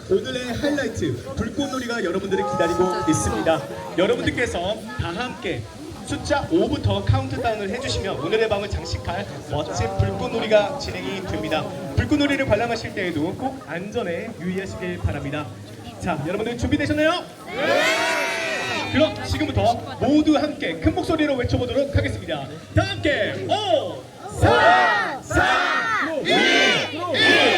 오늘의 하이라이트 불꽃놀이가 여러분들을 기다리고 있습니다. 여러분들께서 다 함께 숫자 5부터 카운트다운을 해주시면 오늘의 밤을 장식할 멋진 불꽃놀이가 진행이 됩니다. 불꽃놀이를 관람하실 때에도 꼭 안전에 유의하시길 바랍니다. 자, 여러분들 준비되셨나요? 네! 그럼 지금부터 모두 함께 큰 목소리로 외쳐보도록 하겠습니다. 다 함께 5, 4, 3, 2, 1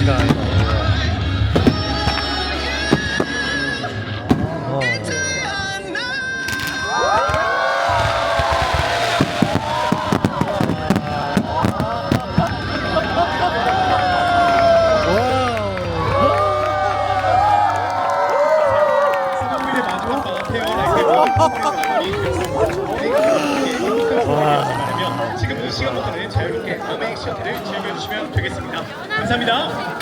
생각 아니다. 지금 이 시간부터는 자유롭게 암웨이 셔틀을 즐겨주시면 되겠습니다. 감사합니다.